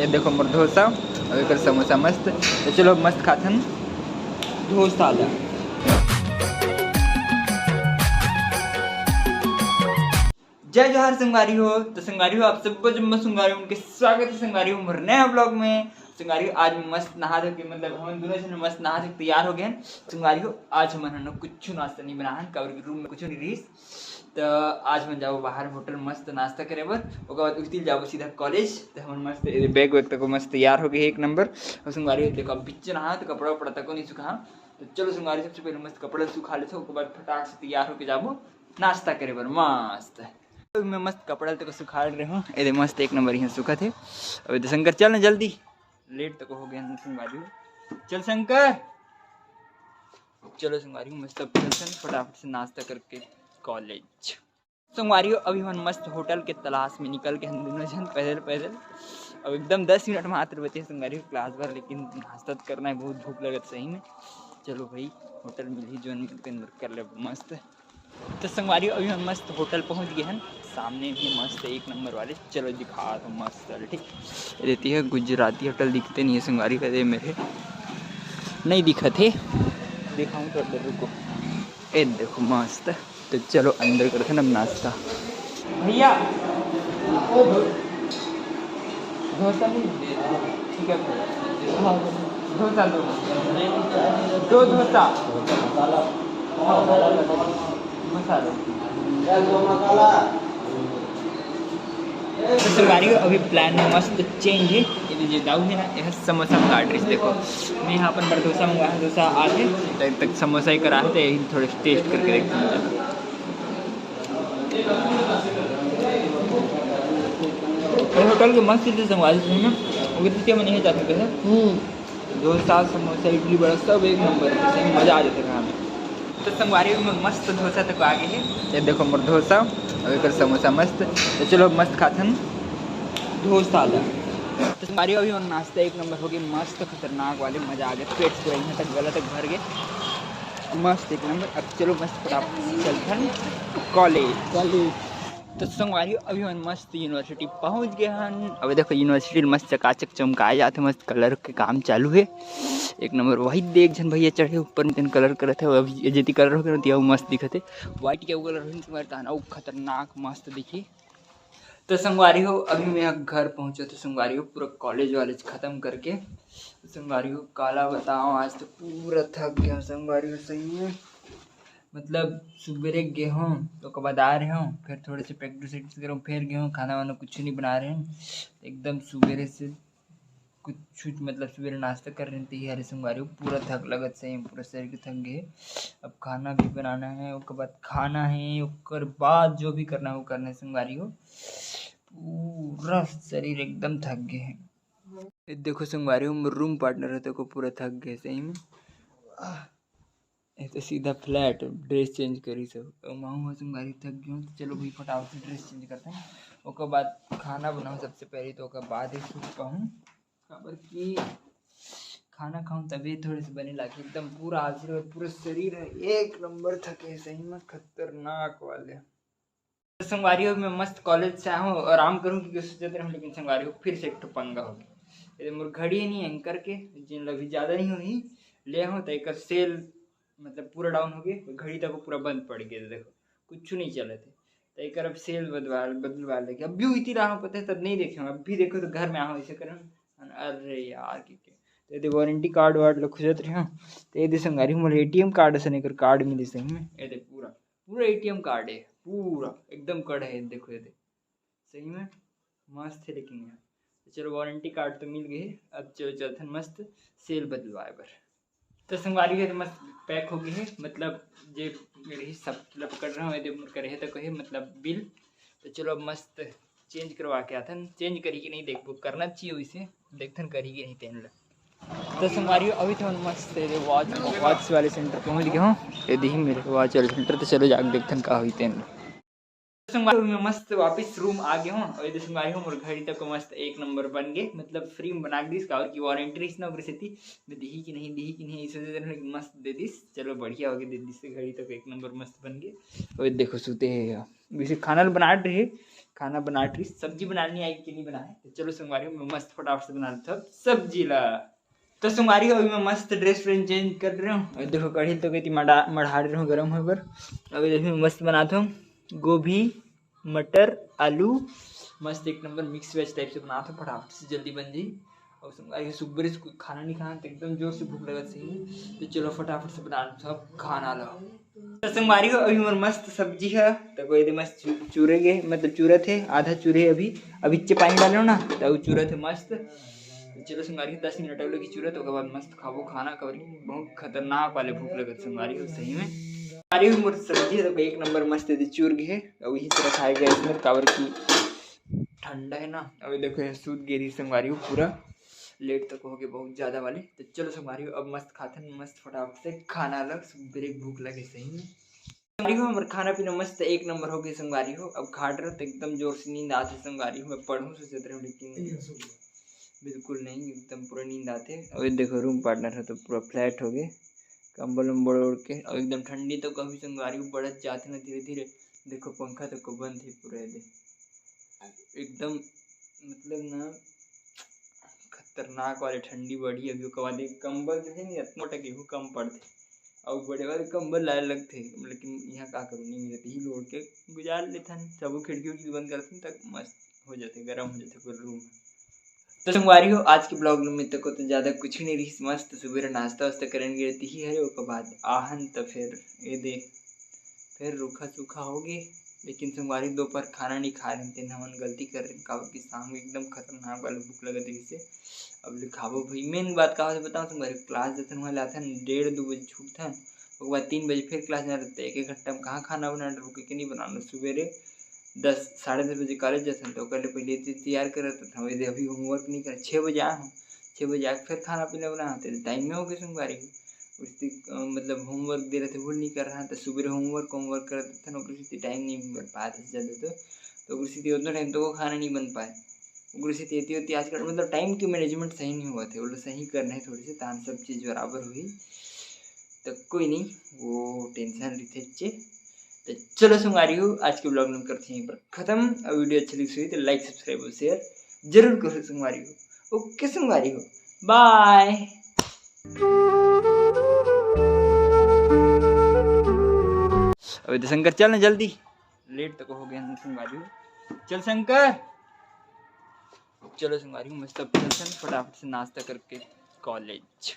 ये देखो मोर डोसा और एक समोसा मस्त। तो चलो मस्त खाथन डोसा ला। जय जोहार संगवारी हो। तो संगवारी हो आप सबको जब मैं संगवारी उनके स्वागत है संगवारी हो मोर नया ब्लॉग में। संगवारी हो आज मस्त नहा धो के मतलब हम दोनों जन मस्त नहा धो के तैयार हो गए हैं। संगवारी हो आज हमन कुछ नाश्ता नहीं बनाहन काबर के रूम में कुछ नहीं रहीस। तो आज हम जाओ बाहर होटल मस्त नाश्ता करे बर ओकर बाद उठती जाओ सीधा कॉलेज। तो हम मस्त बैग वैग तक मस्त तैयार हो गए एक नंबर। और संगवारी देखो बिच नहा तो कपड़ा उपड़ा तक नहीं सुखा। तो चलो संगवारी सबसे पहले मस्त कपड़ा सुखा लेते उसके बाद फटाक से तैयार होके जाबो नाश्ता करे बर मस्त। तो मैं मस्त कपड़ा तक सुखा रहे हूँ ये मस्त एक नंबर यहाँ सुखा थे। अभी तो शंकर चल ना जल्दी लेट तक हो गया संगवारी चल शंकर चलो संगवारी मस्त फटाफट से नाश्ता करके कॉलेज। संगवारी अभी हम मस्त होटल के तलाश में निकल के हम दोनों जन पैदल पैदल अब एकदम 10 मिनट मात्र बचे संगवारी क्लास भर लेकिन नाश्ता करना है बहुत भूख लगत सही में। चलो भाई होटल मिल ही जो कर ले मस्त। तो संगवारी अभी हम मस्त होटल पहुंच गए हैं सामने भी मस्त एक नंबर वाले। चलो दिखा दो मस्त ठीक देती है गुजराती होटल दिखते नहीं है संगवारी का दे मेरे नहीं दिखा थे दिखाऊँ तो रुको ए देखो मस्त। तो चलो अंदर करते ना नाश्ता भैया डोसा ठीक है डोसा दो डोसा तो संगवारी अभी प्लान में मस्त चेंज है। ये दाऊ है ना यह समोसा का एड्रेस देखो मैं यहाँ पर डोसा मंगाया डोसा आते तब तक समोसा ही करा थे यही थोड़े टेस्ट करके देखते हैं। होटल के मस्त चीज़ें संगवारी में वो कितने में नहीं जा सकते हैं डोसा समोसा इडली बड़ा सब एक नंबर है मज़ा आ जाता है खाने में। तो संगवारी में मस्त डोसा तक आगे है ये देखो मोर डोसा और एक समोसा मस्त। तो चलो मस्त खाथन डोसा ला। तो संगवारी अभी हम नाश्ता एक नंबर हो गए मस्त खतरनाक वाले मज़ा आ गया पेट पूरा यहाँ तक गला तक भर गए मस्त एक नंबर। अब चलो मस्त फटाफट चलथन कॉलेज। तो संगवारी अभी हम मस्त यूनिवर्सिटी पहुंच गए हैं। अभी देखो यूनिवर्सिटी मस्त चकाचक चमकाए जाते मस्त कलर के काम चालू है एक नंबर। वही देख जन भैया चढ़े ऊपर में कलर करे थे अभी जेती कलर हो गया मस्त दिखते व्हाइट के कलर खतरनाक मस्त दिखी। तो संगवारी हो अभी मैं घर पहुंचा तो संगवारी हो पूरा कॉलेज वालेज खत्म करके संगवारी हो काला बताओ आज तो पूरा थक गया संगवारी हो सही में मतलब सुबह गए हों तो कब बाद आ रहे हों फिर थोड़े से प्रैक्टिस करो फिर गए हों खाना वाना कुछ नहीं बना रहे हैं एकदम सुबह से कुछ मतलब सुबह नाश्ता कर रहे थे हरे संगवारी पूरा थक लगत सही पूरा शरीर के थक गए। अब खाना भी बनाना है उसके बाद खाना है उसके बाद जो भी करना है वो करना है संगवारी हो पूरा शरीर एकदम थक गए हैं। देखो संगवारी हो रूम पार्टनर रहते को पूरा थक गए सही में तो सीधा फ्लैट ड्रेस चेंज करी सब माँ संगवारी थक गई तो चलो भाई फटाफट से ड्रेस चेंज करते हैं उसके बाद खाना बनाऊँ सबसे पहले तो उसके बाद ही सूख पाऊँ खबर कि खाना खाऊं तभी थोड़े से बने लाके एकदम पूरा हाजिर और पूरा शरीर है एक नंबर थके सही में खतरनाक वाले। संगवारी हो मैं मस्त कॉलेज से आया हूँ आराम करूँ क्योंकि सोचते रहे लेकिन संगवारी हो फिर से एक पंगा हो गया मोर घड़ी नहीं एंकर के जिन अभी ज़्यादा नहीं हुई ले हूँ तो एक सेल मतलब पूरा डाउन हो गया घड़ी तक पूरा बंद पड़ गया देखो कुछ नहीं चले थे तो एक अब सेल बदलवा लेके अब भी हुई थी रहा पता है तब नहीं देखे अब भी देखो तो घर में आओ ऐसे करें अरे यार की तो ये वारंटी कार्ड वार्ड लोग खुजत रहे तो ये संगवारी मोर एटीएम कार्ड से नहीं कार्ड मिली सही में ये पूरा पूरा एटीएम कार्ड है पूरा एकदम कड़ है देखो ये सही में मस्त है लेकिन यार तो चलो वारंटी कार्ड तो मिल गई अब चलो चलते मस्त सेल बदलवाए बर। तो संगवारी है तो मस्त पैक हो गई है मतलब जे मेरे ही सब मतलब कर रहा हूँ करे तो कहे मतलब बिल। तो चलो अब मस्त चेंज करवा के आता चेंज करी कि नहीं देख करना चाहिए वैसे देखथन करी कि नहीं तेन ला। तो संगवारी अभी तो मस्त वॉच वाले सेंटर पहुँच गया हूँ यदि ही मेरे वॉच वाले सेंटर तो चलो जाके देखथन का हुई तेन संगवारी में मस्त वापस रूम आ गया हूँ और संगवारी हूँ और घड़ी तक मस्त एक नंबर बन गए मतलब फ्री में बना दिस का और की वारंटी ना उग्र से मैं दी कि नहीं इसे मस्त दे दिस चलो बढ़िया हो गया दे दिस घड़ी तक एक नंबर मस्त बन गए और देखो सोते वैसे खाना बना रहे खाना बना रही, सब्जी बनानी आई कि नहीं बनाए, तो चलो संगवारी मैं मस्त फटाफट से बना लेता हूँ सब्जी ला। तो संगवारी अभी मैं मस्त ड्रेस चेंज कर रहा हूँ। और देखो कढ़ी तो कहती मढ़ा रही हूँ गर्म हो पर। अभी देखो मस्त बनाता हूँ गोभी मटर आलू, मस्त एक नंबर मिक्स वेज टाइप से बनाता हूँ, फटाफट से जल्दी बन जाए। और संगवारी सुबह से खाना नहीं खाना तो एकदम जोर से भूख लगा सही, तो चलो फटाफट से बना सब खाना लो। तो संगवारी हो अभी मोर मस्त सब्जी है, तो कोई मस्त चूरे गए, मतलब चूरे थे आधा चूरे अभी चे पानी डालो ना तो चूरे थे मस्त। तो चलो संगवारी 10 मिनट अगले की चूरे, तो बाद मस्त खाबो खाना कबरी, बहुत खतरनाक वाले भूख लगे संगवारी हो सही में। संगवारी हो मोर सब्जी है तो एक नंबर मस्त है चूर गए, और इसी तरह खाए गए इसमें काबर की ठंडा है ना। अभी देखो सूद गिरी संगवारी हो पूरा लेट तक हो गए बहुत ज़्यादा वाले। तो चलो संगवारी हो अब मस्त खाते हैं मस्त फटाफट से खाना अलग सुबह भूख लगे सही में। संगवारी हो हमारा खाना पीना मस्त एक नंबर हो गई संगवारी हो। अब खाट रहे तो एकदम जोर से नींद आती संगवारी हो, मैं पढ़ूँ सोच रहा हूँ लेकिन बिल्कुल नहीं, एकदम पूरा नींद आते। और देखो रूम पार्टनर है तो पूरा फ्लैट हो गए, कंबल उम्बल ओढ़ के, और एकदम ठंडी तो कभी संगवारी हो बढ़त जाते ना धीरे धीरे। देखो पंखा तो को बंद है पूरा एकदम, मतलब ना खतरनाक वाले ठंडी बढ़ी। अभी उसके बाद कंबल जो है इतना मोटा गेहूँ कम पड़ते और बड़े वाले कंबल लाए लगते, लेकिन यहाँ क्या करूँ नहीं मिलते ही लोड के गुजार लेते हैं। सब खिड़की उड़की बंद करते तक मस्त हो जाते, गर्म हो जाते पूरा रूम। तो संगवारी हो आज के ब्लॉग में तक तो ज़्यादा कुछ नहीं रही, मस्त सुबह नाश्ता वास्ता करेंगे रहती ही है। उसके बाद आहन तो फिर ये दे फिर रूखा सूखा हो गए। लेकिन संगवारी दोपहर खाना नहीं खा रहे थे, हमन गलती कर रहे काबर की शाम में एकदम खतरनाक वाला भूख लगा थी से। अब लिखाबो भाई मेन बात कहा से बताओ तुम्हारे क्लास जैसे वहाँ लाते हैं 1:30-2 बजे छूटता है, उसके बाद 3 बजे फिर क्लास में रहते हैं। एक घंटा में कहाँ खाना बनाना रुके कि नहीं बनाना। सवेरे 10-10:30 बजे कॉलेज जाते हैं तो कल पहले तैयार कर रहता था, वैसे अभी होमवर्क नहीं कर 6 बजे आया हूँ, 6 बजे आकर फिर खाना पीना बनाते टाइम में हो गए संगवारी उसकी मतलब होमवर्क दे रहे थे वो नहीं कर रहा था। सुबह होमवर्क कर रहा था ना, उसी टाइम नहीं बन पाया था ज़्यादा, तो उसी उतना टाइम तो वो खाना नहीं बन पाए। उसी होती होती आजकल मतलब टाइम की मैनेजमेंट सही नहीं हुआ थे, वो सही करना है थोड़ी सी तान सब चीज़ बराबर हुई तो कोई नहीं, वो टेंशन रही थे। तो चलो संगवारी हो आज के ब्लॉग में करते हैं यहीं पर खत्म। और वीडियो अच्छी लगी हुई तो लाइक सब्सक्राइब और शेयर जरूर करो संगवारी हो। ओके संगवारी हो, बाय। अबे तो शंकर चल ना जल्दी, लेट तक हो गया संगवारी हो, चल शंकर। चलो संगवारी हो मस्त फटाफट से नाश्ता करके कॉलेज।